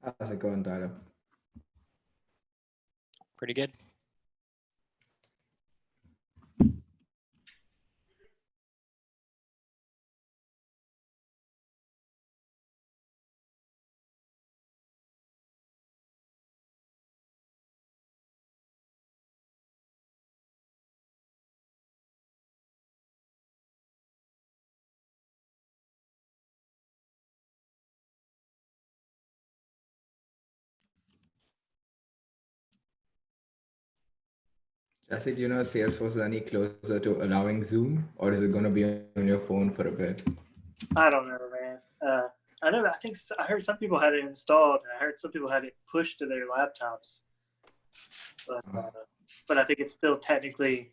How's it going, Tyler? Pretty good. Jesse, do you know if Salesforce is any closer to allowing Zoom, or is it going to be on your phone for a bit? I don't know, man. I know that I heard some people had it installed, and I heard some people had it pushed to their laptops. But I think it's still technically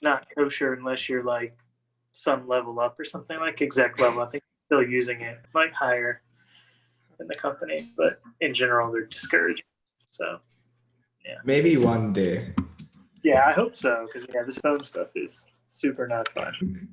not kosher unless you're like some level up or something like exec level. I think they're still using it like higher in the company, but in general they're discouraged. So yeah, Maybe one day. yeah, I hope so, because yeah, this phone stuff is super not fun.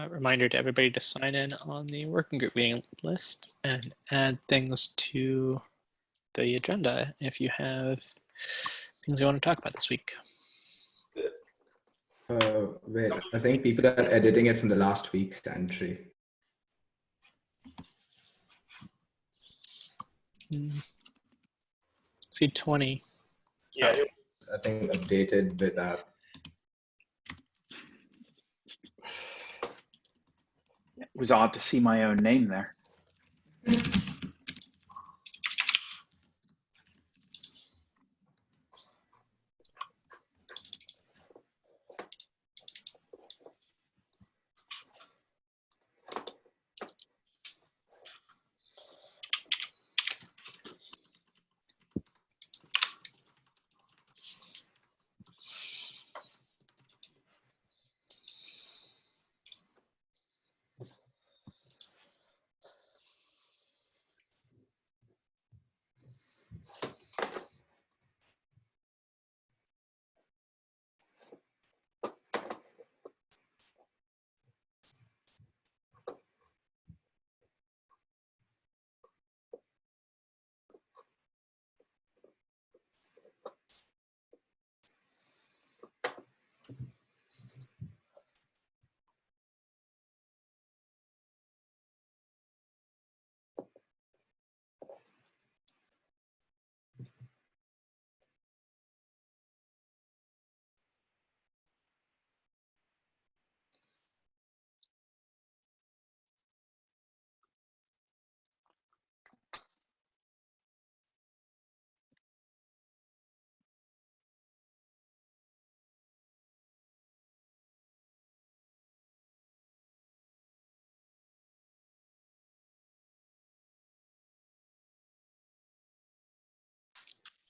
Reminder to everybody to sign in on the working group meeting list and add things to the agenda if you have things you want to talk about this week. Wait, I think people are editing it from the last week's entry. See 20. Yeah, I think updated with that. It was odd to see my own name there.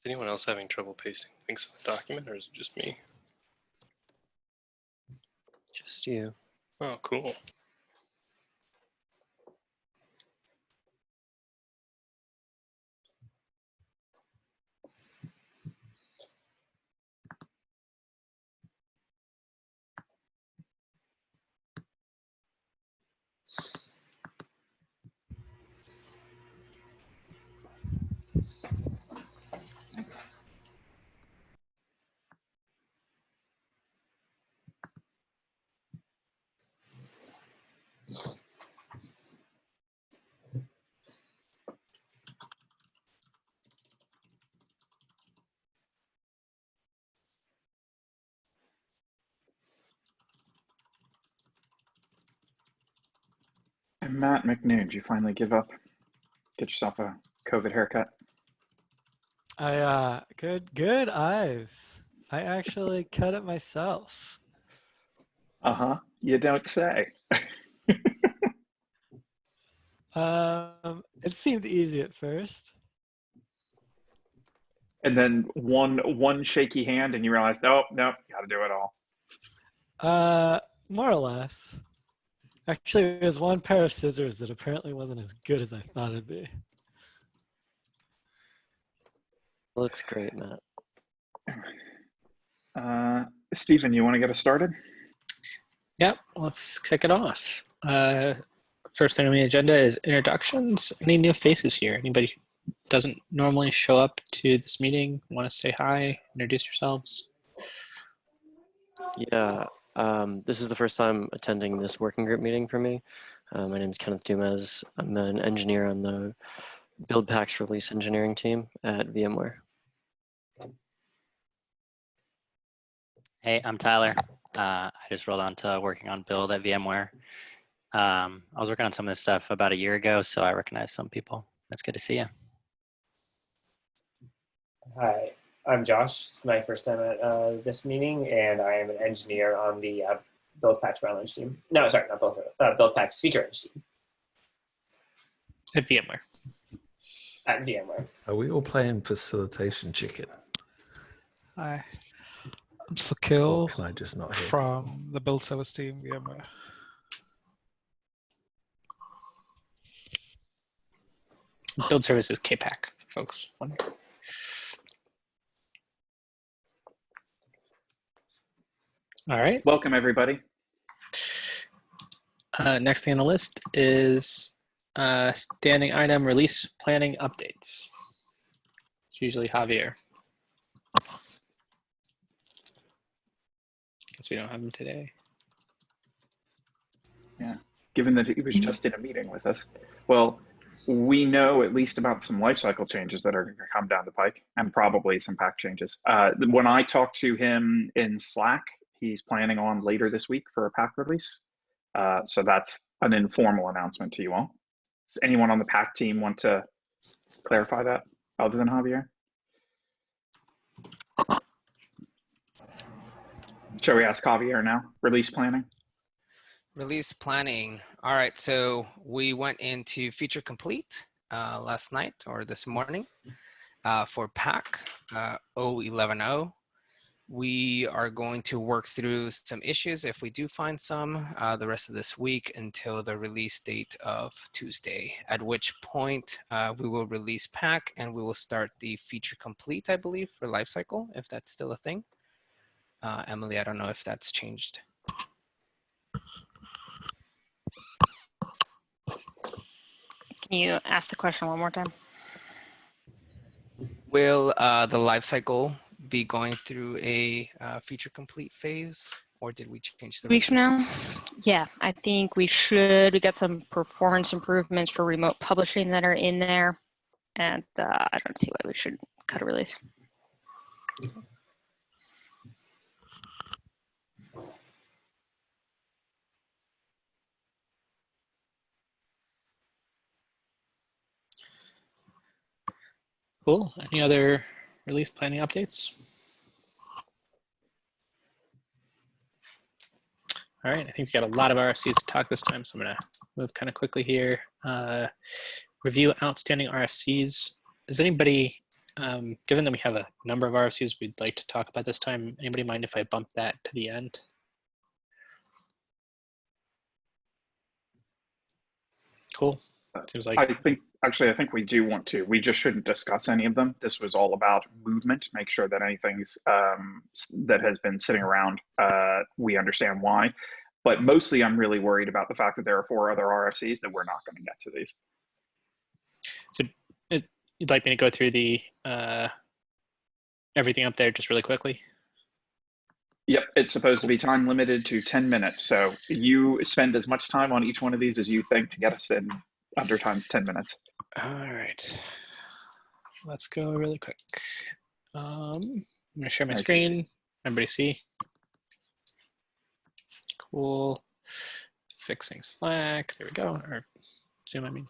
Is anyone else having trouble pasting things in the document, or is it just me? Just you. Oh, cool. Matt McNoon, did you finally give up? Get yourself a COVID haircut? Good eyes. I actually cut it myself. Uh-huh. You don't say. It seemed easy at first. And then one shaky hand and you realize, oh, no, got to do it all. More or less. Actually, there's one pair of scissors that apparently wasn't as good as I thought it'd be. Looks great, Matt. Stephen, you want to get us started? Yep, let's kick it off. First thing on the agenda is introductions. Any new faces here? Anybody who doesn't normally show up to this meeting, want to say hi, introduce yourselves? Yeah, this is the first time attending this working group meeting for me. My name is Kenneth Dumez. I'm an engineer on the Buildpacks release engineering team at VMware. Hey, I'm Tyler. I just rolled on to working on build at VMware. I was working on some of this stuff about a year ago, so I recognize some people. It's good to see you. Hi, I'm Josh. It's my first time at this meeting, and I am an engineer on the Buildpacks Round team. No, sorry, not Buildpacks Feature Range team At VMware. at VMware. Are we all playing facilitation chicken? Hi, I'm Or Sakil can I just not hear? from the build service team, VMware. Build services KPAC, folks. All right. Welcome, everybody. Next thing on the list is standing item release planning updates. It's usually Javier. Guess we don't have him today. Yeah, given that he was just in a meeting with us. Well, we know at least about some lifecycle changes that are going to come down the pike, and probably some pack changes. When I talked to him in Slack, he's planning on later this week for a pack release. So that's an informal announcement to you all. Does anyone on the pack team want to clarify that other than Javier? Shall we ask Javier now? Release planning? Release planning. All right, so we went into feature complete last night or this morning for pack 011. We are going to work through some issues if we do find some the rest of this week until the release date of Tuesday, at which point we will release pack and we will start the feature complete, I believe, for lifecycle, if that's still a thing. Emily, I don't know if that's changed. Can you ask the question one more time? Will the lifecycle be going through a feature complete phase, or did we change the Weeks from now? Yeah, I think we should. We got some performance improvements for remote publishing that are in there, and I don't see why we should cut a release. Cool. Any other release planning updates? All right, I think we got a lot of RFCs to talk this time, so I'm gonna move kind of quickly here. Review outstanding RFCs. Does anybody, given that we have a number of RFCs we'd like to talk about this time, anybody mind if I bump that to the end? Cool. Seems like I think we do want to. We just shouldn't discuss any of them. This was all about movement. Make sure that anything's that has been sitting around, we understand why. But mostly, I'm really worried about the fact that there are 4 other RFCs that we're not going to get to these. So you'd like me to go through the everything up there just really quickly? Yep, it's supposed to be time limited to 10 minutes. So you spend as much time on each one of these as you think to get us in under 10 minutes. All right, let's go really quick. I'm gonna share my screen. Everybody see? Cool. fixing Slack. There we go. Or Zoom, I mean.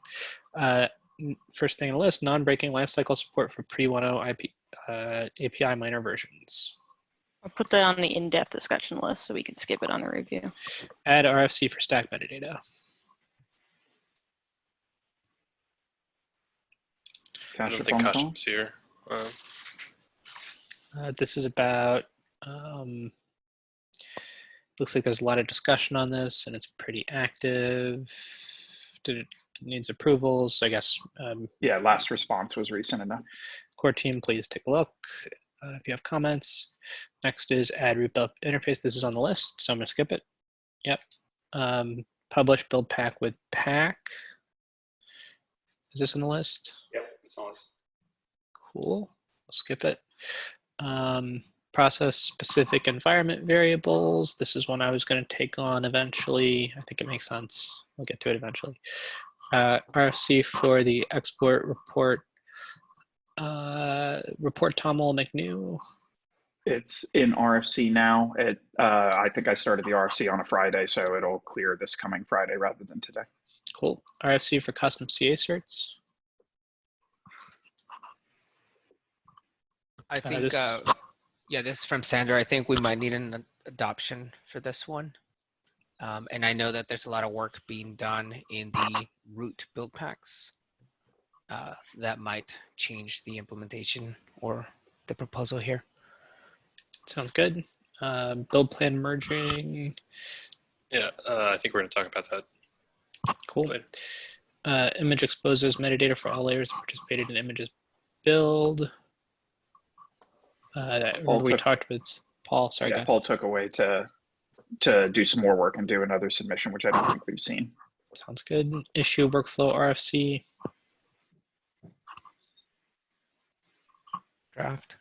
First thing on the list, non-breaking lifecycle support for pre-1.0 API minor versions. I'll put that on the in-depth discussion list so we can skip it on the review. Add RFC for stack metadata. I don't think Kaship's here. This is about, looks like there's a lot of discussion on this and it's pretty active. It needs approvals, I guess. Yeah, last response was recent enough. Core team, please take a look if you have comments. Next is add root build interface. This is on the list, so I'm gonna skip it. Yep. Publish build pack with pack. Is this on the list? Yep, it's on the list. Cool, we'll skip it. Process specific environment variables. This is one I was going to take on eventually. I think it makes sense. We'll get to it eventually. RFC for the export report. Report toml McNew. It's in RFC now. I think I started the RFC on a Friday, so it'll clear this coming Friday rather than today. Cool. RFC for custom CA certs. I think, yeah, this is from Sandra. I think we might need an adoption for this one. And I know that there's a lot of work being done in the root build packs that might change the implementation or the proposal here. Sounds good. Build plan merging. Yeah, I think we're going to talk about that. Cool. Image exposes metadata for all layers that participated in images build. We talked with Paul. Sorry, yeah, Paul took away to do some more work and do another submission, which I don't think we've seen. Sounds good. Issue workflow RFC. Draft.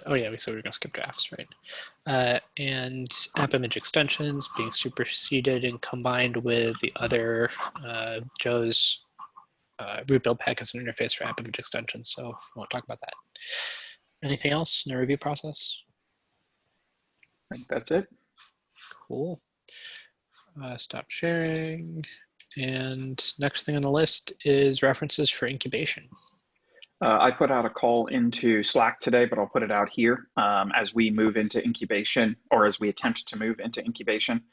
Oh yeah, we said we were going to skip drafts, right? And app image extensions being superseded and combined with the other Joe's root build pack as an interface for app image extensions. So we won't talk about that. Anything else in the review process? I think that's it. Cool. Stop sharing. And next thing on the list is references for incubation. I put out a call into Slack today, but I'll put it out here as we move into incubation, or as we attempt to move into incubation.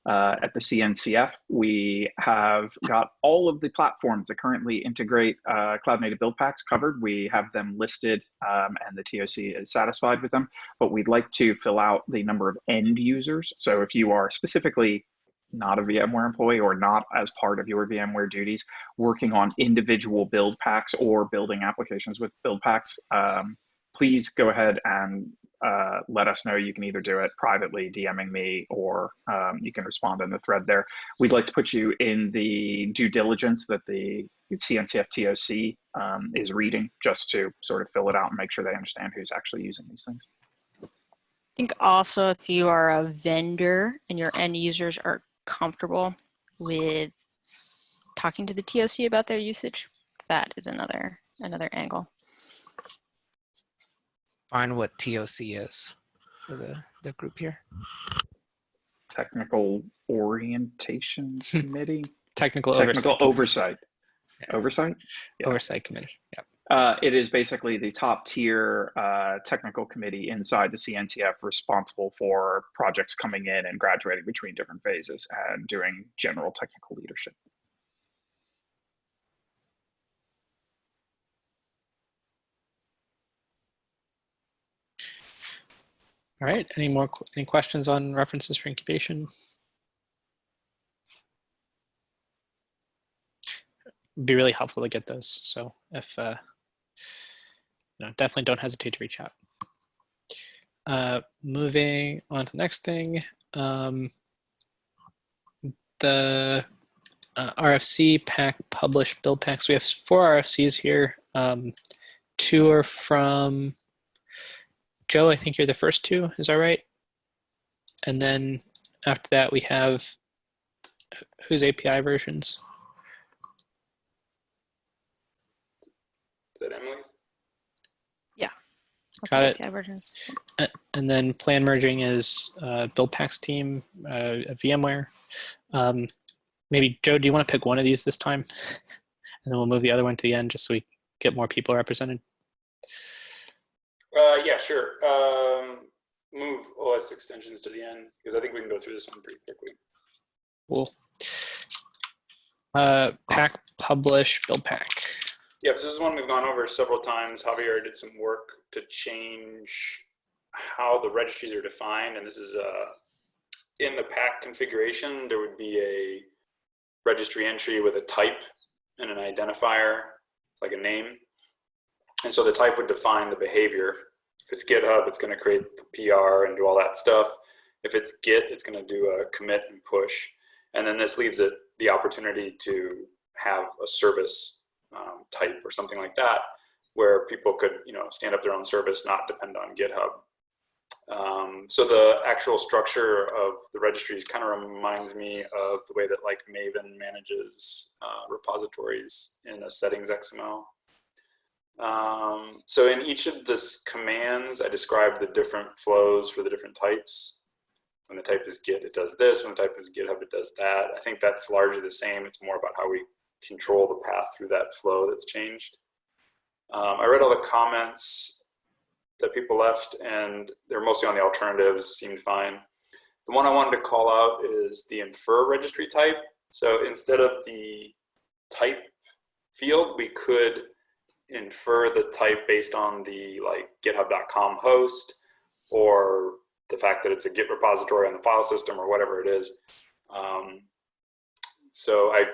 At the CNCF, we have got all of the platforms that currently integrate cloud native build packs covered. We have them listed and the TOC is satisfied with them, but we'd like to fill out the number of end users. So if you are specifically not a VMware employee or not as part of your VMware duties, working on individual build packs or building applications with build packs, please go ahead and let us know. You can either do it privately, DMing me, or you can respond in the thread there. We'd like to put you in the due diligence that the CNCF TOC is reading, just to sort of fill it out and make sure they understand who's actually using these things. I think also if you are a vendor and your end users are comfortable with talking to the TOC about their usage, that is another angle. Find what TOC is for the group here. Technical Orientation Committee? Technical Oversight. Yeah. Oversight? Yeah. Oversight Committee, yeah. It is basically the top tier technical committee inside the CNCF responsible for projects coming in and graduating between different phases and doing general technical leadership. All right, any questions on references for incubation? It'd be really helpful to get those. So if, definitely don't hesitate to reach out. Moving on to the next thing, the RFC pack published build packs. We have 4 RFCs here. 2 are from Joe. I think you're the first 2, is that right? And then after that we have whose API versions? Is that Emily's? Yeah. Got it. API versions. And then plan merging is Buildpacks team at VMware. Maybe Joe, do you want to pick one of these this time? And then we'll move the other one to the end just so we get more people represented. Yeah, sure. Move OS extensions to the end because I think we can go through this one pretty quickly. Cool. Pack, publish, build pack. Yeah, so this is one we've gone over several times. Javier did some work to change how the registries are defined, and this is in the pack configuration, there would be a registry entry with a type and an identifier, like a name. And so the type would define the behavior. If it's GitHub, it's going to create the PR and do all that stuff. If it's Git, it's going to do a commit and push. And then this leaves it the opportunity to have a service type or something like that, where people could, stand up their own service, not depend on GitHub. So the actual structure of the registries kind of reminds me of the way that like Maven manages repositories in a settings XML. So in each of this commands, I describe the different flows for the different types. When the type is Git, it does this. When the type is GitHub, it does that. I think that's largely the same. It's more about how we control the path through that flow that's changed. I read all the comments that people left, and they're mostly on the alternatives, seemed fine. The one I wanted to call out is the infer registry type. So instead of the type field, we could infer the type based on the github.com host or the fact that it's a Git repository on the file system or whatever it is. So I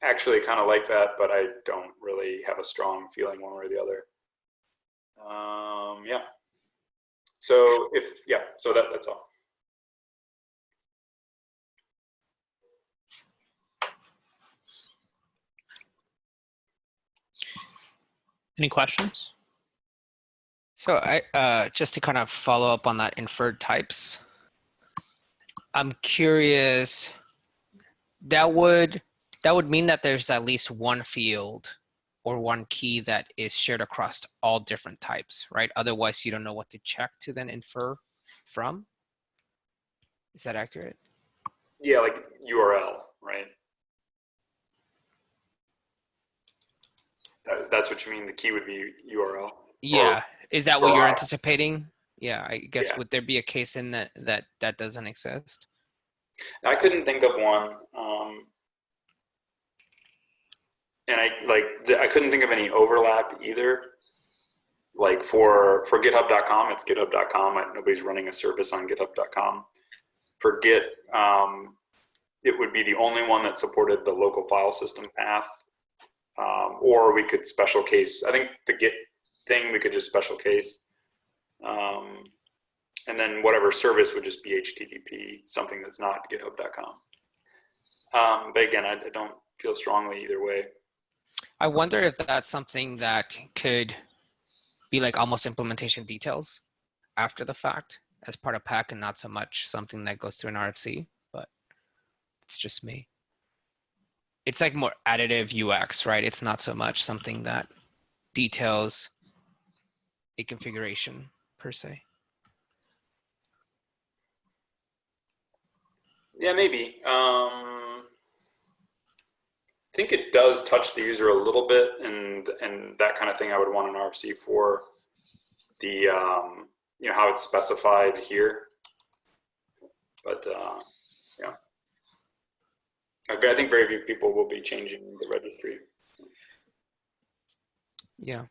actually kind of like that, but I don't really have a strong feeling one way or the other. Yeah. So that's all. Any questions? So I just to kind of follow up on that inferred types, I'm curious, that would mean that there's at least one field or one key that is shared across all different types, right? Otherwise, you don't know what to check to then infer from. Is that accurate? Yeah, like URL, right? That's what you mean, the key would be URL? Yeah, is that what you're anticipating? Yeah, I guess would there be a case in that doesn't exist? I couldn't think of one. And I couldn't think of any overlap either. Like for GitHub.com, it's GitHub.com. Nobody's running a service on GitHub.com. For Git, it would be the only one that supported the local file system path. Or we could special case. I think the Git thing, we could just special case. And then whatever service would just be HTTP, something that's not GitHub.com. But again, I don't feel strongly either way. I wonder if that's something that could be like almost implementation details after the fact as part of pack and not so much something that goes through an RFC, but it's just me. It's like more additive UX, right? It's not so much something that details a configuration per se. Yeah, maybe. I think it does touch the user a little bit, and that kind of thing I would want an RFC for the how it's specified here. But yeah, I think very few people will be changing the registry. Yeah.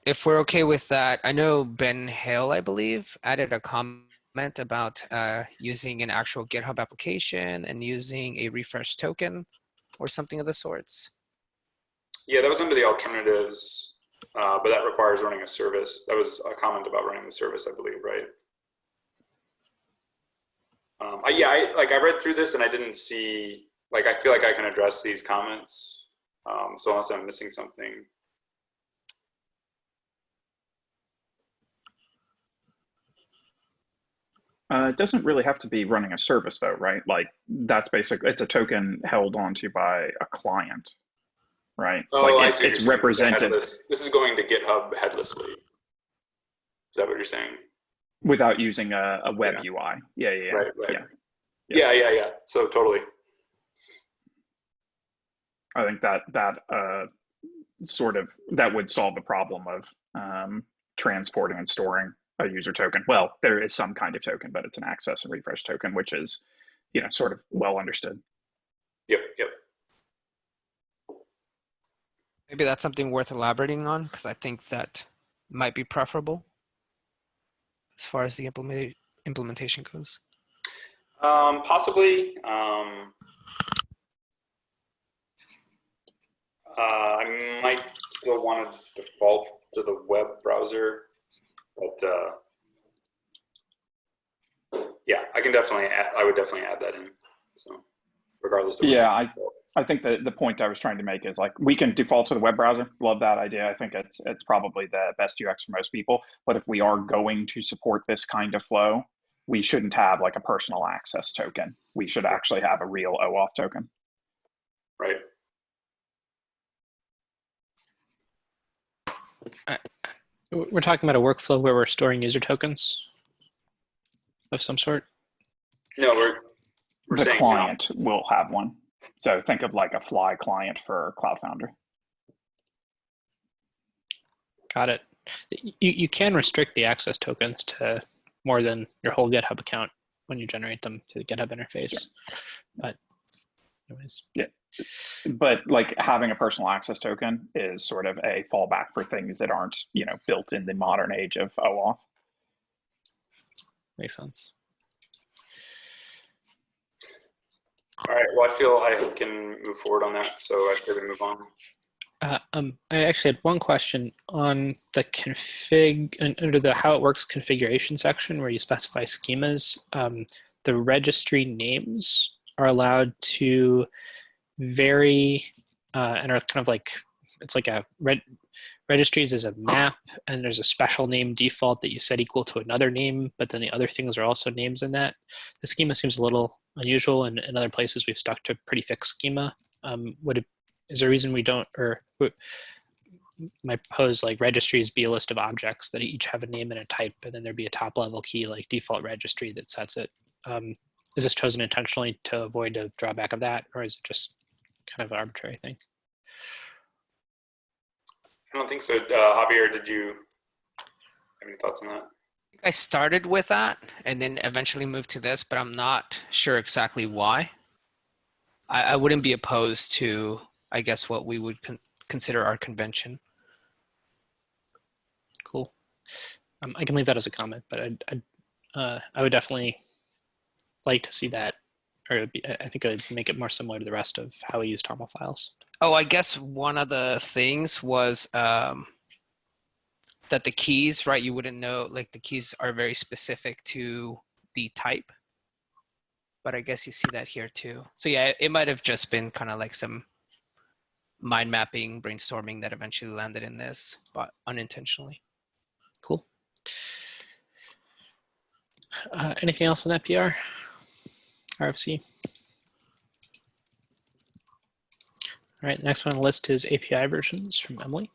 If we're okay with that, I know Ben Hale, I believe, added a comment about using an actual GitHub application and using a refresh token or something of the sorts. Yeah, that was under the alternatives, but that requires running a service. That was a comment about running the service, I believe, right? I read through this and I didn't see, I feel like I can address these comments. So unless I'm missing something. It doesn't really have to be running a service though, right? Like that's basically, it's a token held onto by a client, right? Oh, like I see. it's represented. This is going to GitHub headlessly. Is that what you're saying? Without using a web UI. Yeah. Right. Yeah. Yeah. So totally. I think that that would solve the problem of transporting and storing a user token. Well, there is some kind of token, but it's an access and refresh token, which is, sort of well understood. Yep. Maybe that's something worth elaborating on, because I think that might be preferable as far as the implementation goes. Possibly. I might still want to default to the web browser, but yeah, I would definitely add that in. So regardless of I think the point I was trying to make is, like, we can default to the web browser. Love that idea. I think it's probably the best UX for most people. But if we are going to support this kind of flow, we shouldn't have like a personal access token. We should actually have a real OAuth token. Right. We're talking about a workflow where we're storing user tokens of some sort. No, we're the saying client will have one. So think of like a Fly client for Cloud Foundry. Got it. You can restrict the access tokens to more than your whole GitHub account when you generate them to the GitHub interface. But anyways. Yeah. But like having a personal access token is sort of a fallback for things that aren't, built in the modern age of OAuth. Makes sense. All right. Well, I feel I can move forward on that, so I feel we move on. I actually had one question on the config under the how it works configuration section where you specify schemas. The registry names are allowed to vary and are kind of like, it's like a registries is a map, and there's a special name default that you set equal to another name, but then the other things are also names in that. The schema seems a little unusual, and in other places we've stuck to pretty fixed schema. Is there a reason we don't, or might propose like registries be a list of objects that each have a name and a type, and then there'd be a top level key like default registry that sets it. Is this chosen intentionally to avoid a drawback of that, or is it just kind of an arbitrary thing? I don't think so. Javier, did you have any thoughts on that? I started with that and then eventually moved to this, but I'm not sure exactly why. I wouldn't be opposed to, I guess, what we would consider our convention. Cool. I can leave that as a comment, but I would definitely like to see that, or I think it would make it more similar to the rest of how we use TOML files. Oh, I guess one of the things was that the keys, right? You wouldn't know, like the keys are very specific to the type. But I guess you see that here too. So yeah, it might have just been kind of like some mind mapping, brainstorming that eventually landed in this, but unintentionally. Cool. Anything else on that PR? RFC? All right, next one on the list is API versions from Emily.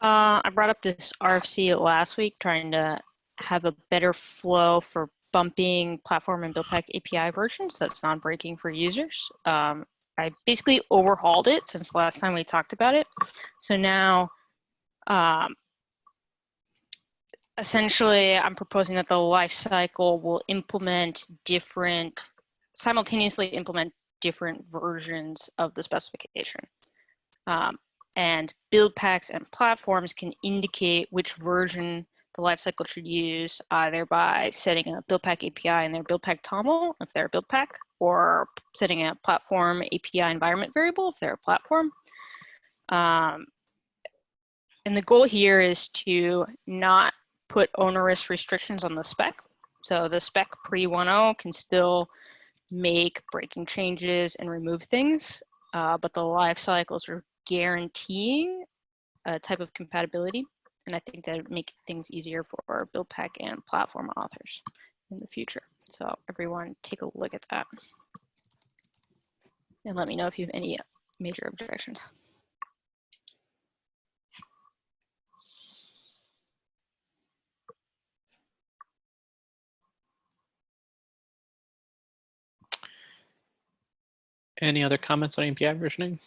I brought up this RFC last week, trying to have a better flow for bumping platform and Buildpack API versions that's non-breaking for users. I basically overhauled it since the last time we talked about it. So now, essentially, I'm proposing that the lifecycle will simultaneously implement different versions of the specification. And Buildpacks and platforms can indicate which version the lifecycle should use, either by setting a Buildpack API in their Buildpack TOML, if they're a Buildpack, or setting a platform API environment variable, if they're a platform. And the goal here is to not put onerous restrictions on the spec. So the spec pre 1.0 can still make breaking changes and remove things, but the life cycles are guaranteeing a type of compatibility. And I think that would make things easier for Buildpack and platform authors in the future. So everyone take a look at that. And let me know if you have any major objections. Any other comments on API versioning?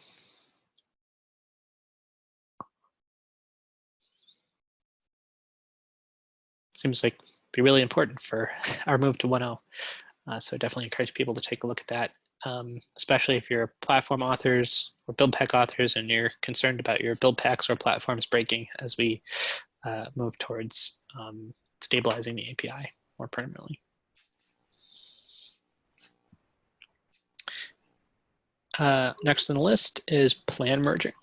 Seems like be really important for our move to 1.0. So definitely encourage people to take a look at that, especially if you're platform authors or build pack authors and you're concerned about your build packs or platforms breaking as we move towards stabilizing the API more permanently. Next on the list is plan merging.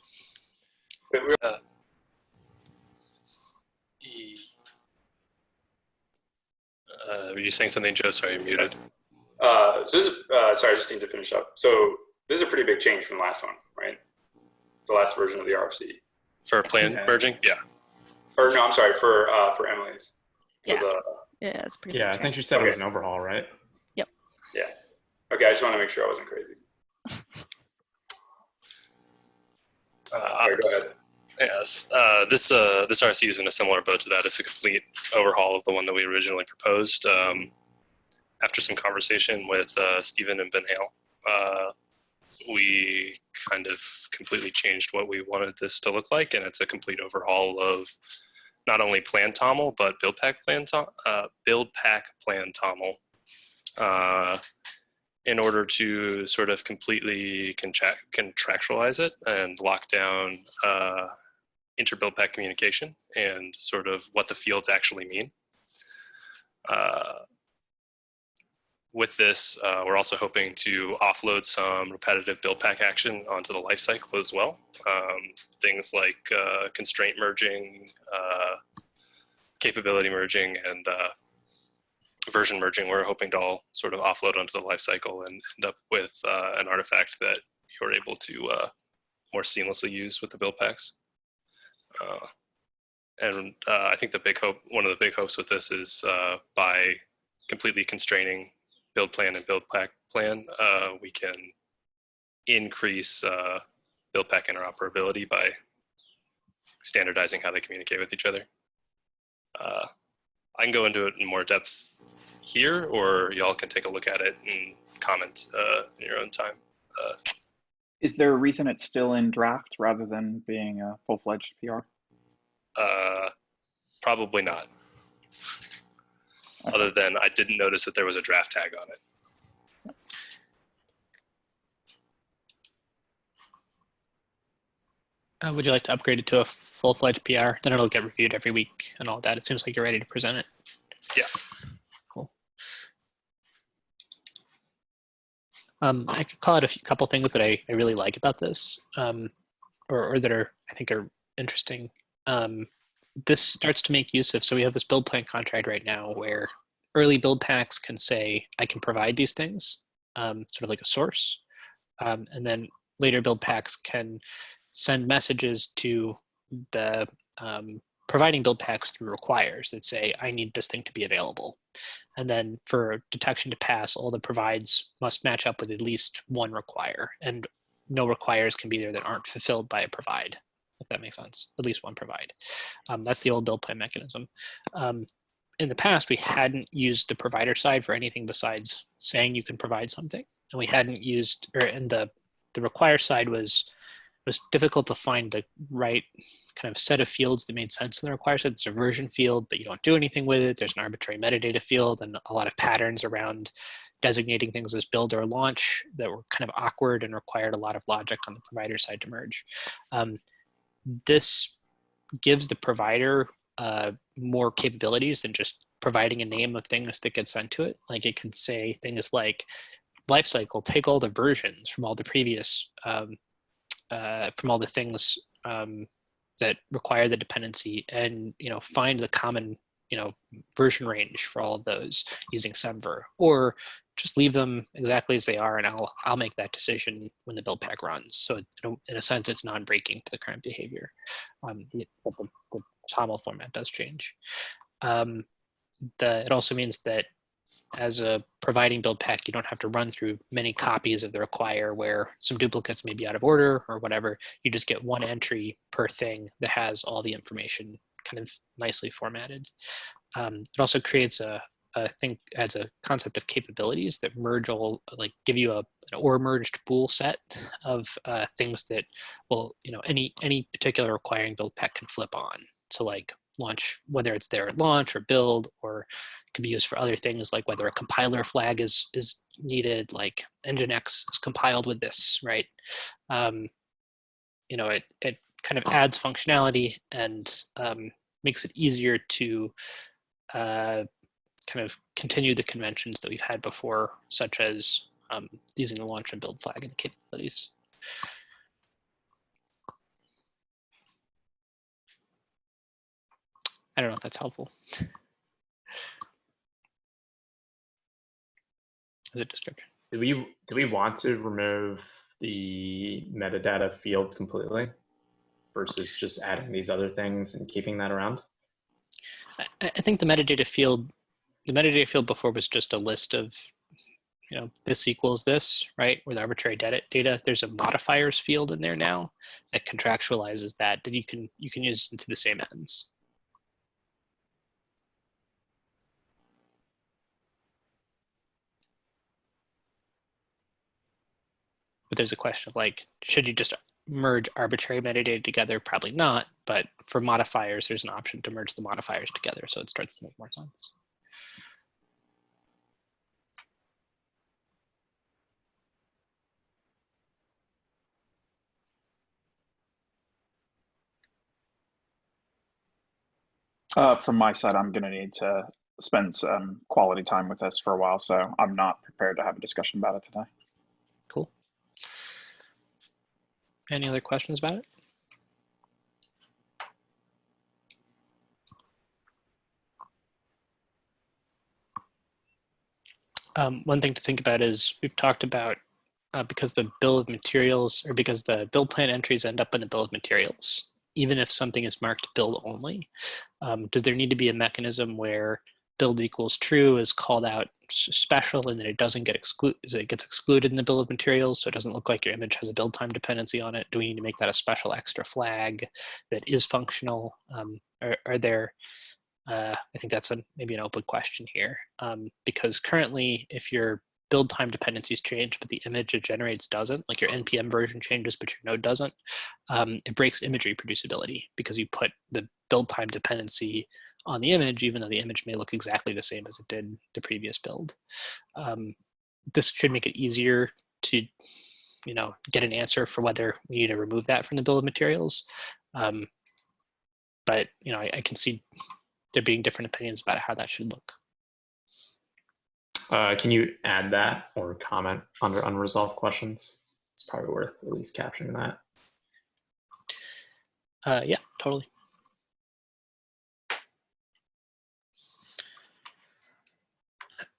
Were you saying something, Joe? Sorry, you're muted. So this is, sorry, I just need to finish up. So this is a pretty big change from the last one, right? The last version of the RFC. For plan merging? Yeah. Or no, I'm sorry, for Emily's. For Yeah. the, Yeah, it's pretty. Yeah, I think you said it was an overhaul, right? Yep. Yeah. Okay, I just want to make sure I wasn't crazy. Sorry, go ahead. Yes. This RFC is in a similar boat to that. It's a complete overhaul of the one that we originally proposed. After some conversation with Stephen and Ben Hale, we kind of completely changed what we wanted this to look like, and it's a complete overhaul of not only Plan TOML, but Buildpack Plan TOML, in order to sort of completely contractualize it and lock down inter-Buildpack communication and sort of what the fields actually mean. With this, we're also hoping to offload some repetitive Buildpack action onto the lifecycle as well. Things like constraint merging, capability merging, and version merging. We're hoping to all sort of offload onto the lifecycle and end up with an artifact that you're able to more seamlessly use with the Buildpacks. And I think one of the big hopes with this is by completely constraining build plan and build pack plan, we can increase build pack interoperability by standardizing how they communicate with each other. I can go into it in more depth here, or y'all can take a look at it and comment in your own time. Is there a reason it's still in draft rather than being a full-fledged PR? Probably not. Okay. Other than I didn't notice that there was a draft tag on it. Would you like to upgrade it to a full-fledged PR? Then it'll get reviewed every week and all that. It seems like you're ready to present it. Yeah. Cool. I could call out a couple things that I really like about this, or that I think are interesting. This starts to make use of, so we have this build plan contract right now where early build packs can say, I can provide these things, sort of like a source. And then later build packs can send messages to the providing build packs through requires that say, I need this thing to be available. And then for detection to pass, all the provides must match up with at least one require, and no requires can be there that aren't fulfilled by a provide, if that makes sense, at least one provide. That's the old build plan mechanism. In the past, we hadn't used the provider side for anything besides saying you can provide something. And we hadn't used, and the require side was difficult to find the right kind of set of fields that made sense in the require side. It's a version field, but you don't do anything with it. There's an arbitrary metadata field and a lot of patterns around designating things as build or launch that were kind of awkward and required a lot of logic on the provider side to merge. This gives the provider more capabilities than just providing a name of things that get sent to it. Like it can say things like lifecycle, take all the versions from all the previous, from all the things that require the dependency, and find the common version range for all of those using subver, or just leave them exactly as they are, and I'll make that decision when the build pack runs. So in a sense, it's non-breaking to the current behavior. The TOML format does change. It also means that as a providing build pack, you don't have to run through many copies of the require where some duplicates may be out of order or whatever. You just get one entry per thing that has all the information kind of nicely formatted. It also creates a think as a concept of capabilities that merge all, like give you an or merged bool set of things that will, any particular requiring build pack can flip on. So like launch, whether it's there at launch or build, or it can be used for other things like whether a compiler flag is needed, like Nginx is compiled with this, right? It kind of adds functionality and makes it easier to kind of continue the conventions that we've had before, such as using the launch and build flag and the capabilities. I don't know if that's helpful. As a description. Do we want to remove the metadata field completely versus just adding these other things and keeping that around? I think the metadata field before was just a list of, this equals this, right? With arbitrary data. There's a modifiers field in there now that contractualizes that you can use into the same ends. But there's a question of like, should you just merge arbitrary metadata together? Probably not, but for modifiers, there's an option to merge the modifiers together, so it starts to make more sense. From my side, I'm going to need to spend some quality time with this for a while, so I'm not prepared to have a discussion about it today. Cool. Any other questions about it? One thing to think about is we've talked about because the bill of materials, or because the build plan entries end up in the bill of materials, even if something is marked build only, does there need to be a mechanism where build equals true is called out special and then it doesn't get excluded, it gets excluded in the bill of materials, so it doesn't look like your image has a build time dependency on it? Do we need to make that a special extra flag that is functional? Are there, I think that's maybe an open question here, because currently if your build time dependencies change, but the image it generates doesn't, like your NPM version changes, but your node doesn't, it breaks image reproducibility because you put the build time dependency on the image, even though the image may look exactly the same as it did the previous build. This should make it easier to, get an answer for whether we need to remove that from the bill of materials. But, I can see there being different opinions about how that should look. Can you add that or comment under unresolved questions? It's probably worth at least capturing that. Yeah, totally.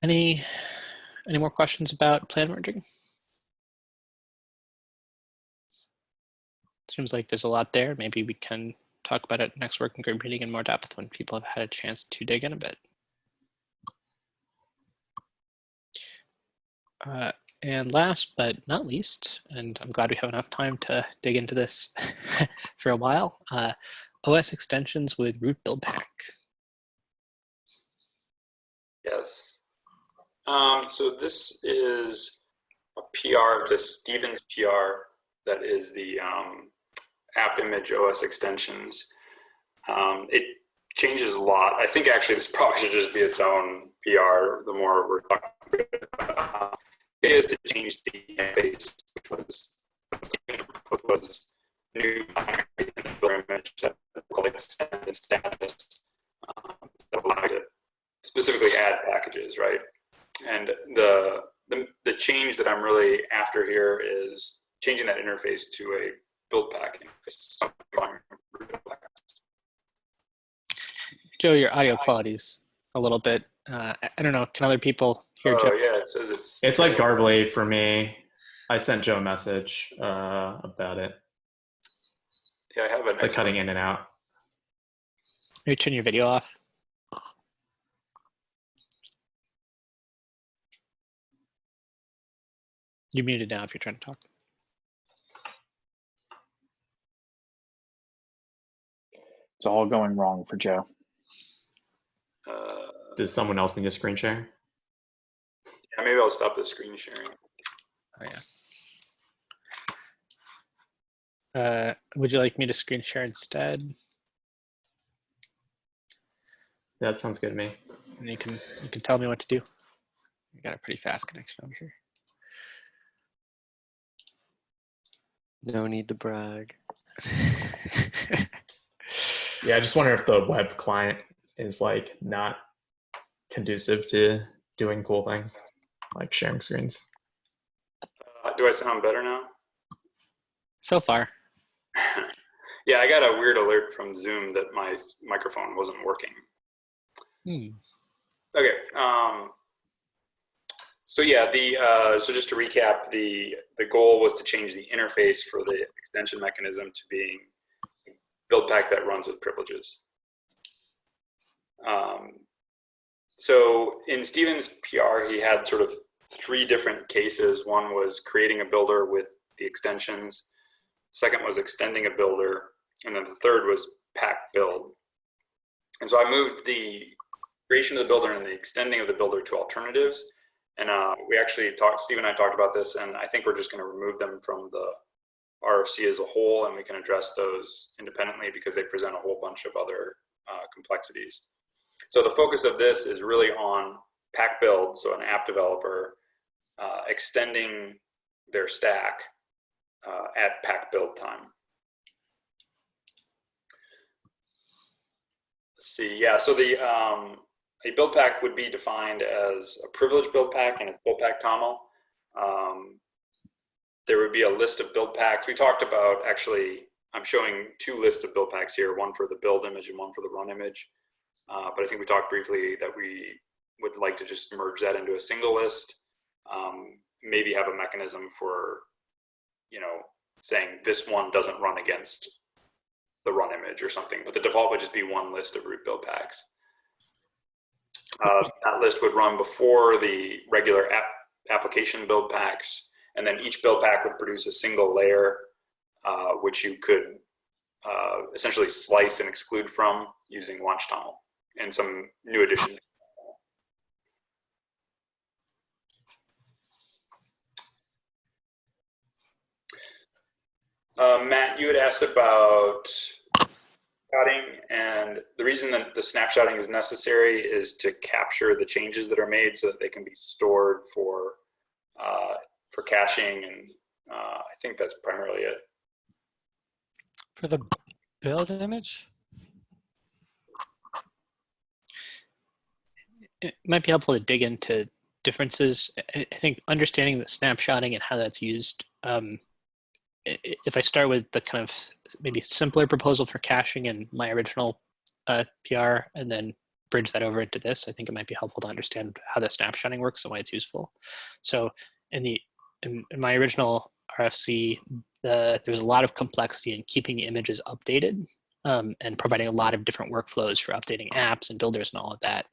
Any more questions about plan merging? Seems like there's a lot there. Maybe we can talk about it next working group meeting in more depth when people have had a chance to dig in a bit. And last but not least, and I'm glad we have enough time to dig into this for a while, OS extensions with root build pack. Yes. So this is a PR to Steven's PR that is the app image OS extensions. It changes a lot. I think actually this probably should just be its own PR the more we're talking about. It is to change the interface, which was new image that will extend the status that allowed to specifically add packages, right? And the change that I'm really after here is changing that interface to a build pack interface. Joe, your audio quality's a little bit, I don't know, can other people hear Joe? Oh yeah, it says it's like garbly for me. I sent Joe a message about it. Yeah, I have a like cutting in and out. Maybe turn your video off. You're muted now if you're trying to talk. It's all going wrong for Joe. Does someone else need a screen share? Yeah, maybe I'll stop the screen sharing. Oh yeah. Would you like me to screen share instead? That sounds good to me. And you can tell me what to do. I got a pretty fast connection over here. No need to brag. Yeah, I just wonder if the web client is like not conducive to doing cool things like sharing screens. Do I sound better now? So far. Yeah, I got a weird alert from Zoom that my microphone wasn't working. Okay. So yeah, so just to recap, the goal was to change the interface for the extension mechanism to being a Buildpack that runs with privileges. So in Steven's PR, he had sort of 3 different cases. One was creating a builder with the extensions. Second was extending a builder. And then the third was pack build. And so I moved the creation of the builder and the extending of the builder to alternatives. And we actually Steve and I talked about this, and I think we're just going to remove them from the RFC as a whole, and we can address those independently because they present a whole bunch of other complexities. So the focus of this is really on pack build, so an app developer extending their stack at pack build time. Let's see, yeah, so a build pack would be defined as a privileged build pack and it's Buildpack TOML. There would be a list of build packs. We talked about, actually, I'm showing 2 lists of build packs here, one for the build image and one for the run image. But I think we talked briefly that we would like to just merge that into a single list. Maybe have a mechanism for, saying this one doesn't run against the run image or something, but the default would just be one list of root build packs. That list would run before the regular application build packs, and then each build pack would produce a single layer, which you could essentially slice and exclude from using launch TOML and some new additions. Matt, you had asked about snapshotting, and the reason that the snapshotting is necessary is to capture the changes that are made so that they can be stored for caching, and I think that's primarily it. For the build image? It might be helpful to dig into differences. I think understanding the snapshotting and how that's used, if I start with the kind of maybe simpler proposal for caching in my original PR and then bridge that over into this, I think it might be helpful to understand how the snapshotting works and why it's useful. So in my original RFC, there was a lot of complexity in keeping the images updated and providing a lot of different workflows for updating apps and builders and all of that.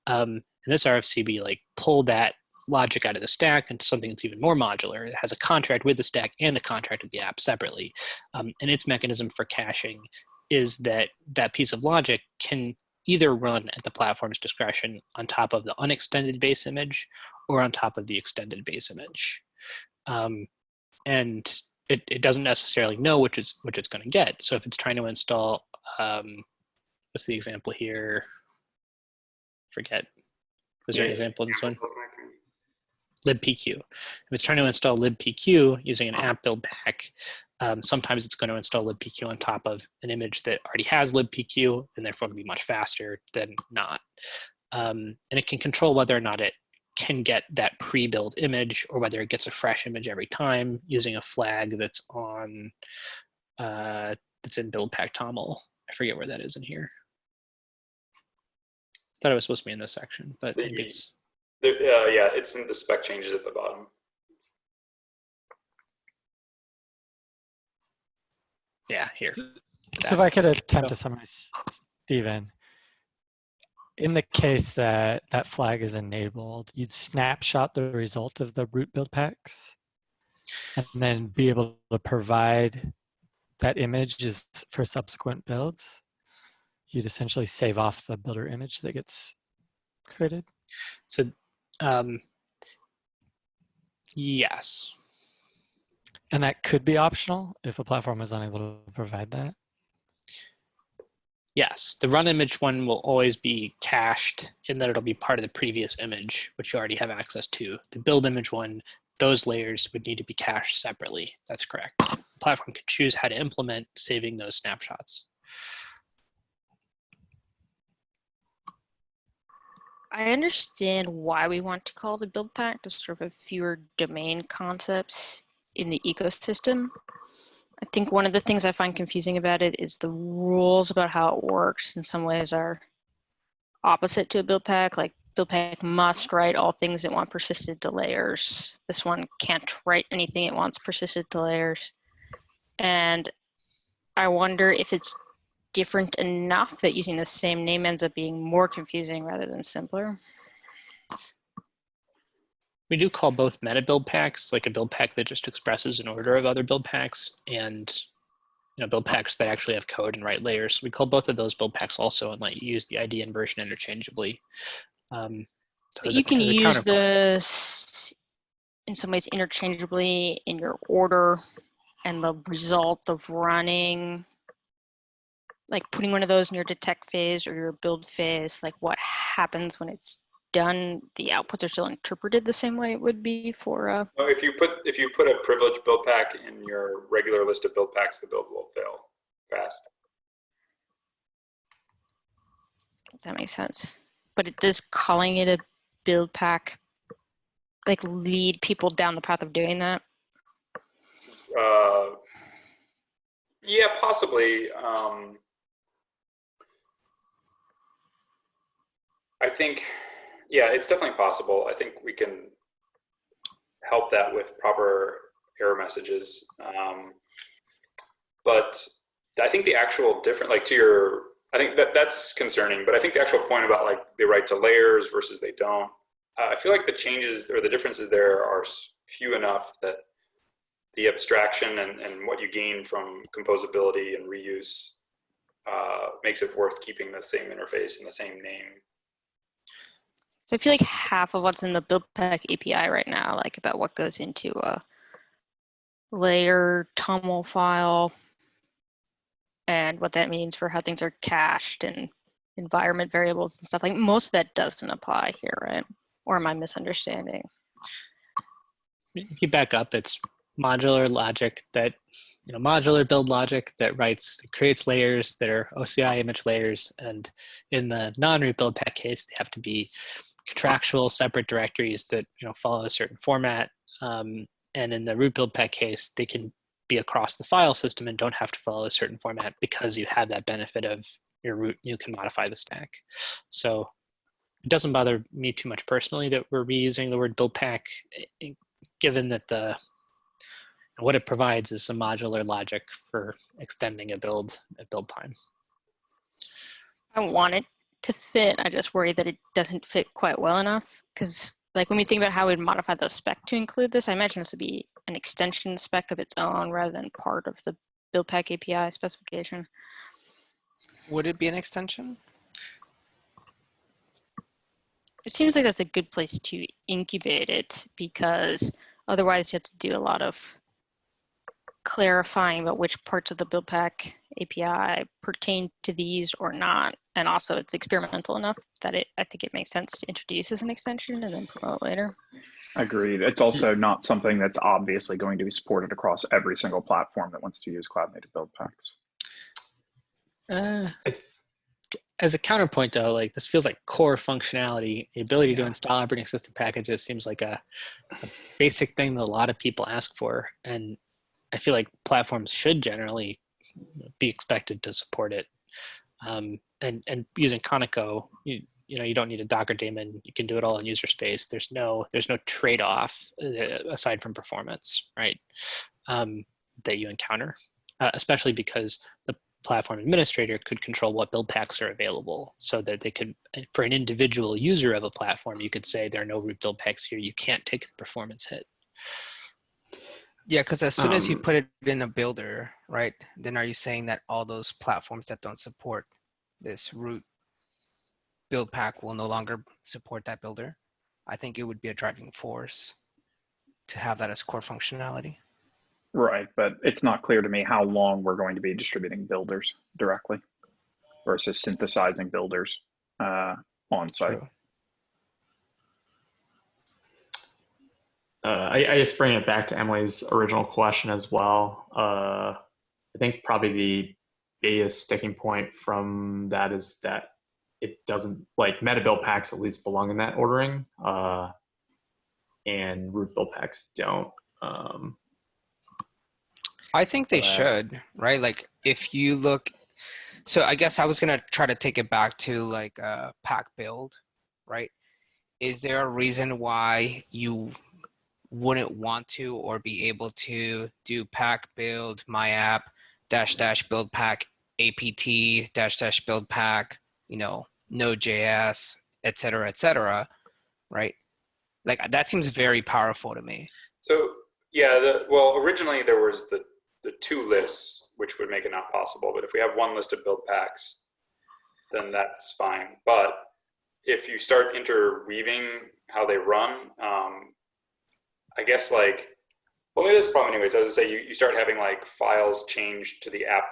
In this RFC, we pull that logic out of the stack into something that's even more modular. It has a contract with the stack and a contract with the app separately. And its mechanism for caching is that that piece of logic can either run at the platform's discretion on top of the unextended base image or on top of the extended base image. And it doesn't necessarily know which it's going to get. So if it's trying to install, what's the example here? Forget. Was there an example in this one? libpq. If it's trying to install libpq using an app build pack, sometimes it's going to install libpq on top of an image that already has libpq and therefore will be much faster than not. And it can control whether or not it can get that pre-built image or whether it gets a fresh image every time using a flag that's on that's in Buildpack TOML. I forget where that is in here. I thought it was supposed to be in this section, but maybe it's yeah, it's in the spec changes at the bottom. Yeah, here. So if I could attempt to summarize, Stephen, in the case that that flag is enabled, you'd snapshot the result of the root build packs and then be able to provide that image for subsequent builds. You'd essentially save off the builder image that gets created? So, yes. And that could be optional if a platform is unable to provide that? Yes, the run image one will always be cached in that it'll be part of the previous image, which you already have access to. The build image one, those layers would need to be cached separately. That's correct. The platform could choose how to implement saving those snapshots. I understand why we want to call the build pack to sort of fewer domain concepts in the ecosystem. I think one of the things I find confusing about it is the rules about how it works in some ways are opposite to a build pack. Like build pack must write all things it wants persisted to layers. This one can't write anything it wants persisted to layers. And I wonder if it's different enough that using the same name ends up being more confusing rather than simpler. We do call both meta build packs, like a build pack that just expresses an order of other build packs, and build packs that actually have code and write layers. We call both of those build packs also and let you use the ID and version interchangeably. So you can use this in some ways interchangeably in your order, and the result of running, like putting one of those in your detect phase or your build phase, like what happens when it's done, the outputs are still interpreted the same way it would be for if you put a privileged build pack in your regular list of build packs, the build will fail fast. That makes sense. But does calling it a build pack like lead people down the path of doing that? Yeah, possibly. I think, yeah, it's definitely possible. I think we can help that with proper error messages. But I think the actual different, like to your, I think that's concerning, but I think the actual point about like they write to layers versus they don't, I feel like the changes or the differences there are few enough that the abstraction and what you gain from composability and reuse makes it worth keeping the same interface and the same name. So I feel like half of what's in the Buildpack API right now, like about what goes into a layer TOML file and what that means for how things are cached and environment variables and stuff, like most of that doesn't apply here, right? Or am I misunderstanding? If you back up, it's modular logic that, modular build logic that creates layers that are OCI image layers. And in the non-root build pack case, they have to be contractual separate directories that, follow a certain format. And in the root build pack case, they can be across the file system and don't have to follow a certain format because you have that benefit of your root, you can modify the stack. So it doesn't bother me too much personally that we're reusing the word build pack, given that what it provides is some modular logic for extending a build time. I want it to fit. I just worry that it doesn't fit quite well enough, because like when we think about how we'd modify the spec to include this, I imagine this would be an extension spec of its own rather than part of the Buildpack API specification. Would it be an extension? It seems like that's a good place to incubate it, because otherwise you have to do a lot of clarifying about which parts of the Buildpack API pertain to these or not. And also it's experimental enough that I think it makes sense to introduce as an extension and then promote later. Agreed. It's also not something that's obviously going to be supported across every single platform that wants to use cloud native build packs. As a counterpoint though, like this feels like core functionality. The ability to install operating system packages seems like a basic thing that a lot of people ask for. And I feel like platforms should generally be expected to support it. And using Conoco, you don't need a Docker daemon. You can do it all in user space. There's no trade-off aside from performance, right? That you encounter, especially because the platform administrator could control what build packs are available, so that they could, for an individual user of a platform, you could say there are no root build packs here. You can't take the performance hit. Yeah, because as soon as you put it in a builder, right, then are you saying that all those platforms that don't support this root Buildpack will no longer support that builder, I think it would be a driving force to have that as core functionality. Right, but it's not clear to me how long we're going to be distributing builders directly versus synthesizing builders on site. True. I just bring it back to Emily's original question as well. I think probably the biggest sticking point from that is that it doesn't, like, meta build packs at least belong in that ordering, and root build packs don't. I think they should, right? Like if you look, so I guess I was gonna try to take it back to like pack build, right? Is there a reason why you wouldn't want to or be able to do pack build my app -- build pack apt -- build pack, you know, Node.js, et cetera, right? Like that seems very powerful to me. So yeah, well, originally there was the two lists, which would make it not possible. But if we have one list of build packs, then that's fine. But if you start interweaving how they run, I guess like, well, it is a problem anyways. As I say, you start having like files changed to the app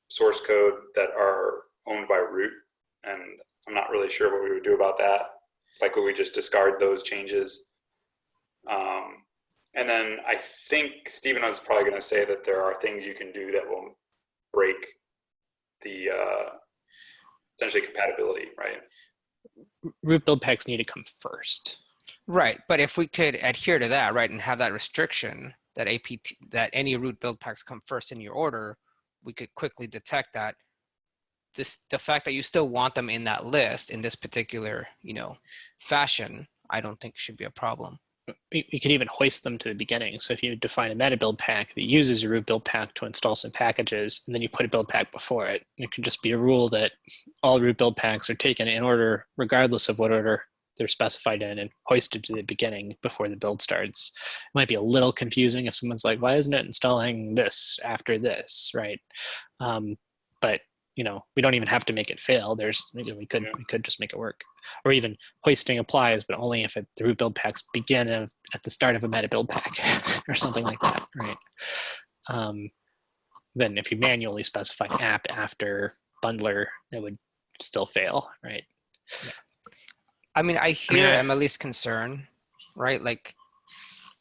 source code that are owned by root, and I'm not really sure what we would do about that. Like, would we just discard those changes? And then I think Stephen was probably going to say that there are things you can do that will break the essentially compatibility, right? Root build packs need to come first. Right, but if we could adhere to that, right, and have that restriction that that any root build packs come first in your order, we could quickly detect that. The fact that you still want them in that list in this particular, you know, fashion, I don't think should be a problem. You could even hoist them to the beginning. So if you define a meta build pack that uses your root build pack to install some packages, and then you put a build pack before it, it could just be a rule that all root build packs are taken in order, regardless of what order they're specified in, and hoisted to the beginning before the build starts. It might be a little confusing if someone's like, why isn't it installing this after this, right? But you know, we don't even have to make it fail. We could just make it work, or even hoisting applies, but only if the root build packs begin at the start of a meta build pack or something like that, right? Then if you manually specify app after bundler, it would still fail, right? Yeah. I mean, I hear Emily's concern, right? Like,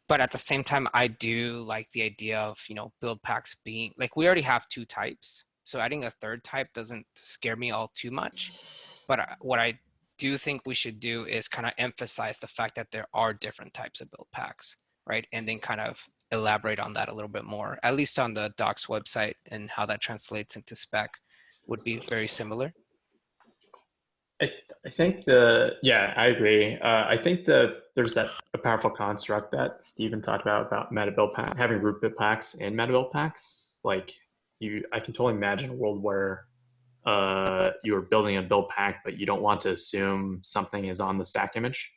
but at the same time, I do like the idea of, you know, build packs being like, we already have two types. So adding a third type doesn't scare me all too much. But what I do think we should do is kind of emphasize the fact that there are different types of build packs, right? And then kind of elaborate on that a little bit more, at least on the docs website, and how that translates into spec would be very similar. I think I agree. I think there's a powerful construct that Stephen talked about meta build pack, having root build packs and meta build packs. Like I can totally imagine a world where you're building a build pack, but you don't want to assume something is on the stack image.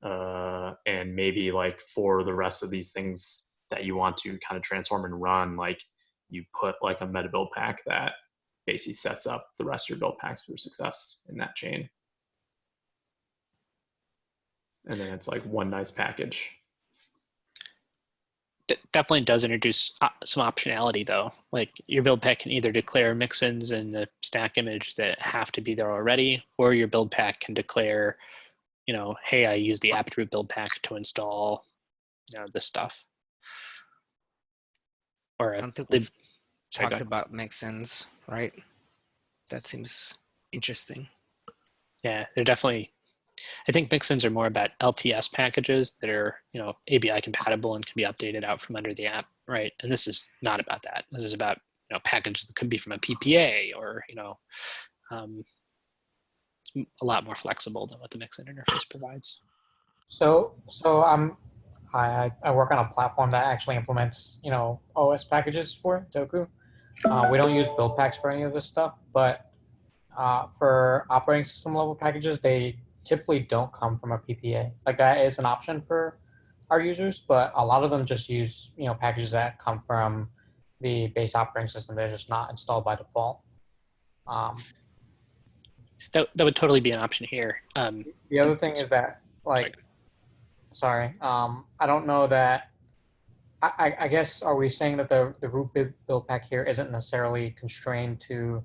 And maybe like for the rest of these things that you want to kind of transform and run, like you put like a meta build pack that basically sets up the rest of your build packs for success in that chain. And then it's like one nice package. Definitely does introduce some optionality though. Like your build pack can either declare mix-ins in the stack image that have to be there already, or your build pack can declare, you know, hey, I use the apt-root build pack to install, you know, this stuff. Or I don't think we've talked about mix-ins, right? That seems interesting. Yeah, they're definitely, I think mix-ins are more about LTS packages that are, you know, ABI compatible and can be updated out from under the app, right? And this is not about that. This is about, you know, packages that could be from a PPA or, you know, a lot more flexible than what the mix-in interface provides. So I work on a platform that actually implements, you know, OS packages for Doku. We don't use build packs for any of this stuff, but for operating system level packages, they typically don't come from a PPA. Like that is an option for our users, but a lot of them just use, you know, packages that come from the base operating system. They're just not installed by default. That would totally be an option here. The other thing is that, like, sorry, I don't know that. I guess, are we saying that the root build pack here isn't necessarily constrained to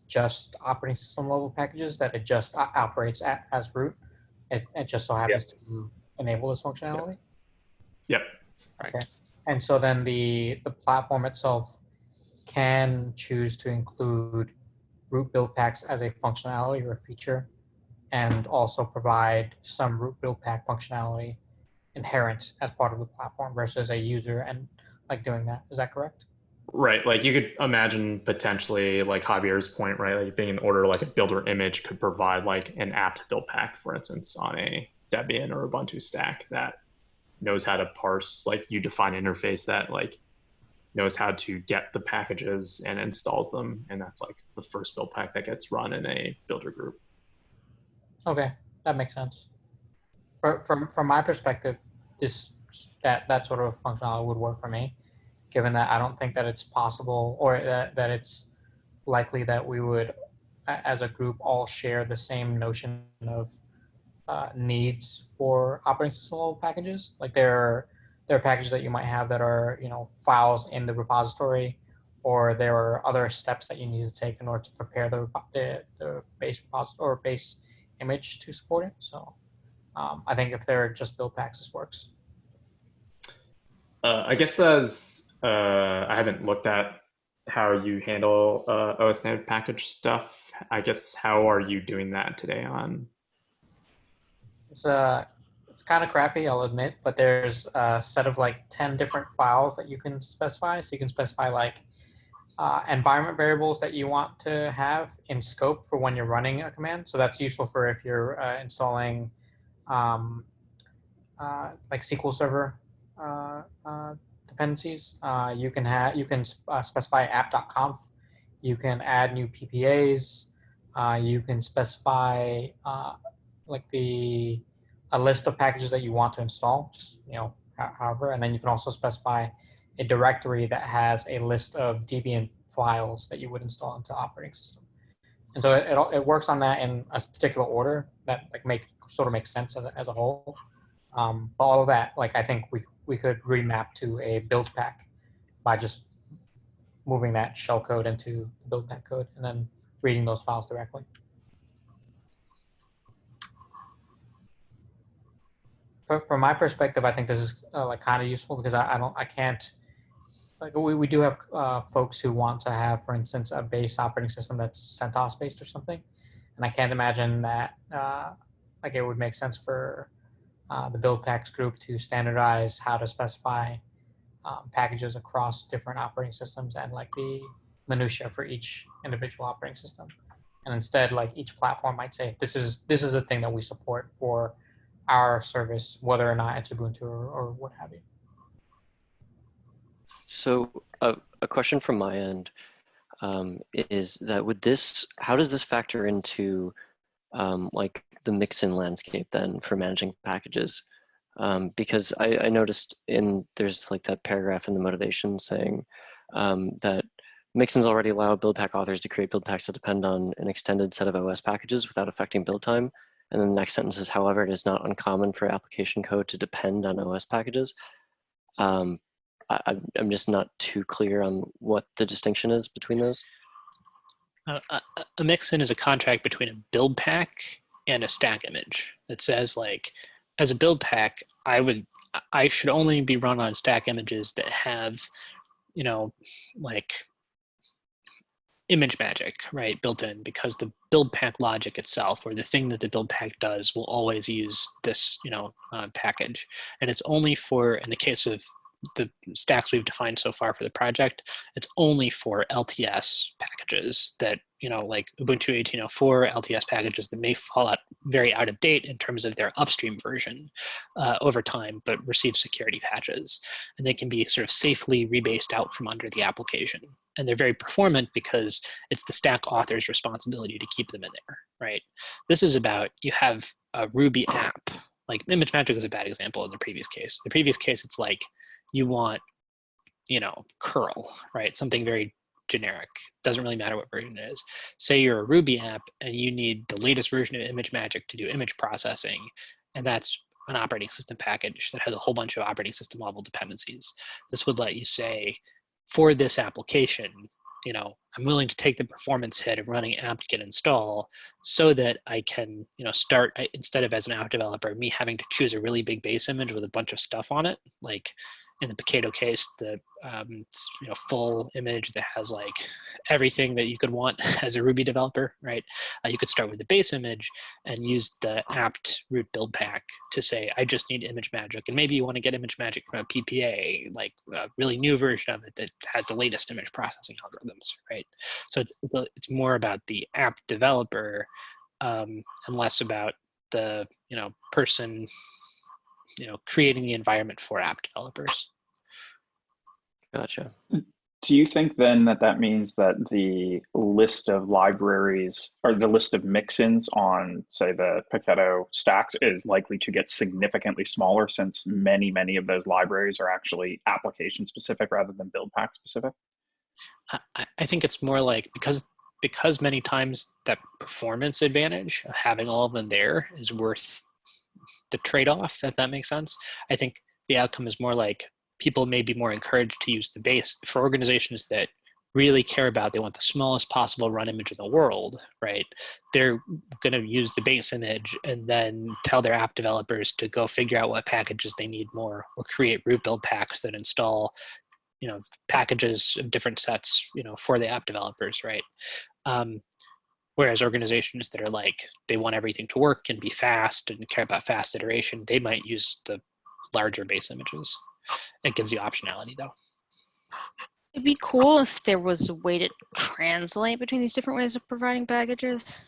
just operating system level packages, that it just operates as root? It just so happens to enable this functionality? Yep. Okay. And so then the platform itself can choose to include root build packs as a functionality or a feature, and also provide some root build pack functionality inherent as part of the platform versus a user and like doing that. Is that correct? Right. Like you could imagine potentially, like Javier's point, right? Like being in order, like a builder image could provide like an apt build pack, for instance, on a Debian or Ubuntu stack that knows how to parse, like you define an interface that like knows how to get the packages and installs them. And that's like the first build pack that gets run in a builder group. Okay, that makes sense. From my perspective, that sort of functionality would work for me, given that I don't think that it's possible, or that it's likely that we would, as a group, all share the same notion of needs for operating system level packages. Like there are packages that you might have that are, you know, files in the repository, or there are other steps that you need to take in order to prepare the base repository or base image to support it. So I think if they're just build packs, this works. I guess as I haven't looked at how you handle OS standard package stuff. I guess how are you doing that today on? It's kind of crappy, I'll admit, but there's a set of like 10 different files that you can specify. So you can specify like environment variables that you want to have in scope for when you're running a command. So that's useful for if you're installing like SQL Server dependencies. You can specify app.conf. You can add new PPAs. You can specify like a list of packages that you want to install, just, you know, however, and then you can also specify a directory that has a list of Debian files that you would install into operating system. And so it works on that in a particular order that like sort of makes sense as a whole. But all of that, like I think we could remap to a build pack by just moving that shell code into the build pack code and then reading those files directly. From my perspective, I think this is like kind of useful because I can't, like we do have folks who want to have, for instance, a base operating system that's CentOS based or something, and I can't imagine that like it would make sense for the Buildpacks group to standardize how to specify packages across different operating systems and like the minutia for each individual operating system, and instead like each platform might say this is the thing that we support for our service, whether or not it's Ubuntu or what have you. So a question from my end is that how does this factor into like the mix-in landscape then for managing packages? Because I noticed there's like that paragraph in the motivation saying that mix-ins already allow build pack authors to create build packs that depend on an extended set of OS packages without affecting build time. And then the next sentence is, however, it is not uncommon for application code to depend on OS packages. I'm just not too clear on what the distinction is between those. A mix-in is a contract between a build pack and a stack image. It says like, as a build pack, I should only be run on stack images that have, you know, like image magic, right, built in, because the build pack logic itself, or the thing that the build pack does, will always use this, you know, package. And it's only for, in the case of the stacks we've defined so far for the project, it's only for LTS packages that, you know, like Ubuntu 18.04 LTS packages that may fall out very out of date in terms of their upstream version over time, but receive security patches. And they can be sort of safely rebased out from under the application. And they're very performant because it's the stack author's responsibility to keep them in there, right? This is about, you have a Ruby app, like image magic is a bad example in the previous case. The previous case, it's like, you want, you know, curl, right? Something very generic. Doesn't really matter what version it is. Say you're a Ruby app and you need the latest version of ImageMagick to do image processing, and that's an operating system package that has a whole bunch of operating system level dependencies. This would let you say, for this application, I'm willing to take the performance hit of running apt-get install so that I can, start, instead of as an app developer, me having to choose a really big base image with a bunch of stuff on it, like in the Potato case, the full image that has like everything that you could want as a Ruby developer, right? You could start with the base image and use the apt root build pack to say, I just need ImageMagick. And maybe you want to get ImageMagick from a PPA, like a really new version of it that has the latest image processing algorithms, right? So it's more about the app developer and less about the person creating the environment for app developers. Gotcha. Do you think then that means that the list of libraries or the list of mixins on, say, the Paketo stacks is likely to get significantly smaller since many of those libraries are actually application specific rather than Buildpack specific? I think it's more like because many times that performance advantage of having all of them there is worth the trade-off, if that makes sense. I think the outcome is more like people may be more encouraged to use the base for organizations that really care about, they want the smallest possible run image in the world, right? They're going to use the base image and then tell their app developers to go figure out what packages they need more, or create root build packs that install packages of different sets for the app developers, right? Whereas organizations that are like, they want everything to work and be fast and care about fast iteration, they might use the larger base images. It gives you optionality though. It'd be cool if there was a way to translate between these different ways of providing packages.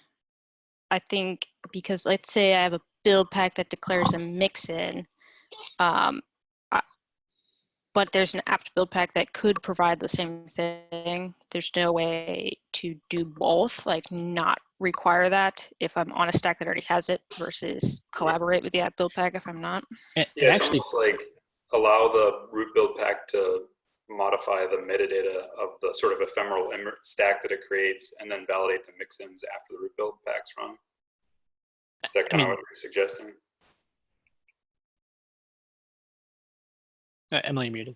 I think because let's say I have a build pack that declares a mixin, but there's an apt build pack that could provide the same thing. There's no way to do both, like not require that if I'm on a stack that already has it versus collaborate with the apt build pack if I'm not. It's almost like allow the root build pack to modify the metadata of the sort of ephemeral stack that it creates and then validate the mixins after the root build packs run. Is that kind of what you're suggesting? Emily muted.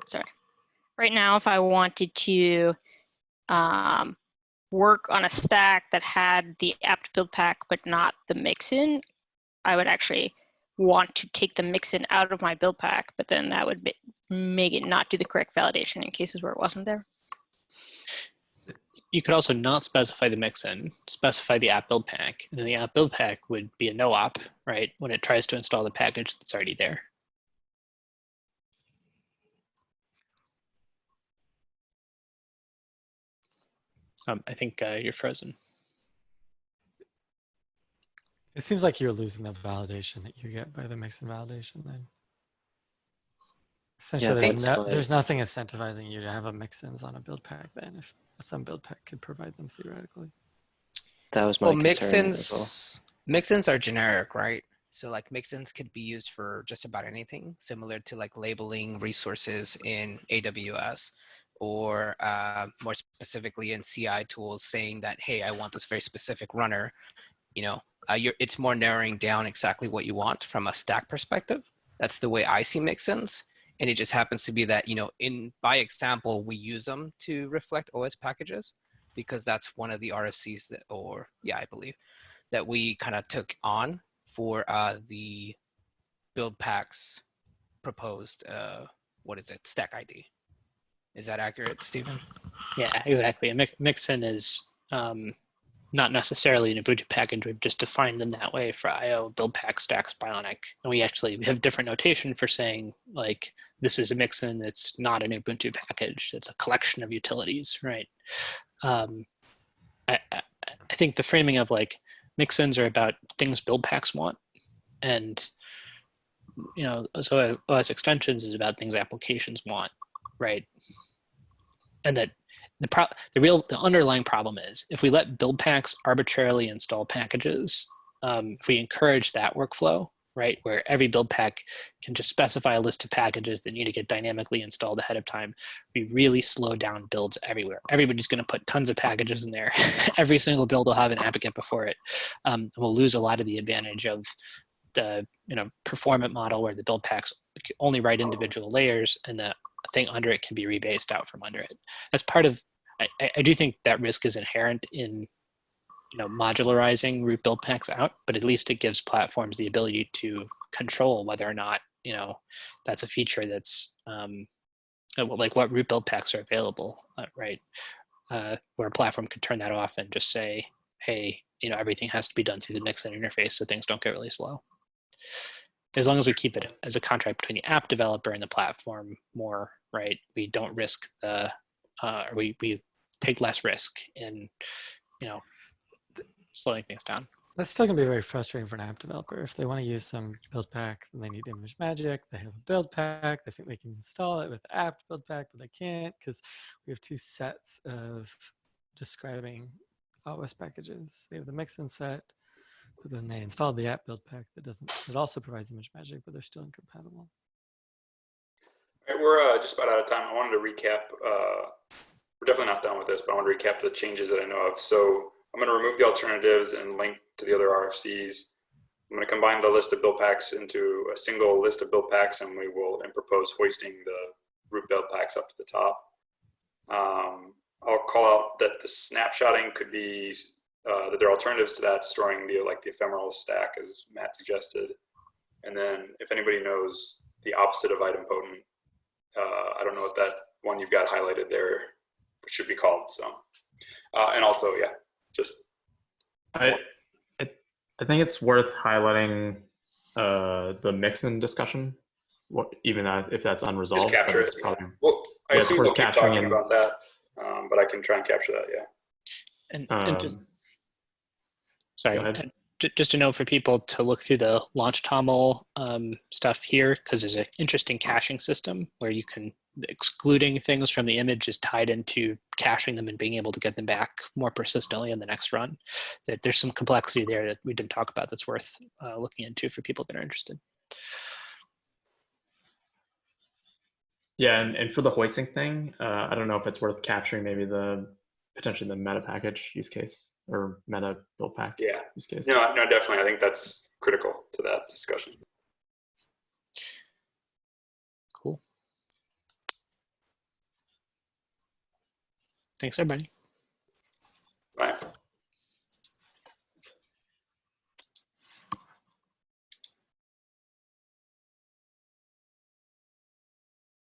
Sorry. Right now, if I wanted to work on a stack that had the apt build pack but not the mixin, I would actually want to take the mixin out of my build pack, but then that would make it not do the correct validation in cases where it wasn't there. You could also not specify the mixin, specify the app build pack, and then the app build pack would be a no op, right? When it tries to install the package that's already there. I think you're frozen. It seems like you're losing the validation that you get by the mixin validation then. Essentially, there's nothing incentivizing you to have a mixins on a build pack then if some build pack could provide them theoretically. That was my concern as well. Mixins are generic, right? So like mixins could be used for just about anything, similar to like labeling resources in AWS, or more specifically in CI tools saying that, hey, I want this very specific runner. It's more narrowing down exactly what you want from a stack perspective. That's the way I see mixins. And it just happens to be that, by example, we use them to reflect OS packages because that's one of the RFCs I believe that we kind of took on for the Buildpacks proposed, stack ID. Is that accurate, Stephen? Yeah, exactly. A mixin is not necessarily an Ubuntu package. We've just defined them that way for IO, Buildpack, Stacks, Bionic. And we have different notation for saying, like, this is a mixin, it's not an Ubuntu package. It's a collection of utilities, right? I think the framing of, like, mixins are about things Buildpacks want. And, so OS extensions is about things applications want, right? And that the underlying problem is if we let build packs arbitrarily install packages, if we encourage that workflow, right? Where every build pack can just specify a list of packages that need to get dynamically installed ahead of time. We really slow down builds everywhere. Everybody's going to put tons of packages in there. Every single build will have an applicant before it. We'll lose a lot of the advantage of the performant model where the build packs only write individual layers and the thing under it can be rebased out from under it. That's part of, I do think that risk is inherent in modularizing root build packs out, but at least it gives platforms the ability to control whether or not that's a feature that's like what root build packs are available, right? Where a platform could turn that off and just say, hey, everything has to be done through the Mixin interface so things don't get really slow. As long as we keep it as a contract between the app developer and the platform more, right? We don't risk the, or we take less risk in, slowing things down. That's still going to be very frustrating for an app developer. If they want to use some build pack and they need image magic, they have a build pack, they think they can install it with the app build pack, but they can't because we have two sets of describing OS packages. They have the Mixin set, but then they installed the app build pack that also provides image magic, but they're still incompatible. All right, we're just about out of time. I wanted to recap. We're definitely not done with this, but I want to recap the changes that I know of. So I'm going to remove the alternatives and link to the other RFCs. I'm going to combine the list of build packs into a single list of build packs, and we will propose hoisting the root build packs up to the top. I'll call out that the snapshotting could be that there are alternatives to that, storing the ephemeral stack as Matt suggested. And then if anybody knows the opposite of idempotent, I don't know what that one you've got highlighted there should be called. So, and also, yeah, just. I think it's worth highlighting the Mixin discussion, even if that's unresolved. Just capture it. Probably, well, I assume we'll keep talking and, about that, but I can try and capture that, yeah. And just, sorry, just a note for people to look through the launch toml stuff here, because there's an interesting caching system where you can, excluding things from the image is tied into caching them and being able to get them back more persistently in the next run. There's some complexity there that we didn't talk about that's worth looking into for people that are interested. Yeah, and for the hoisting thing, I don't know if it's worth capturing maybe potentially the meta package use case or meta build pack use case. No, definitely. I think that's critical to that discussion. Cool. Thanks, everybody.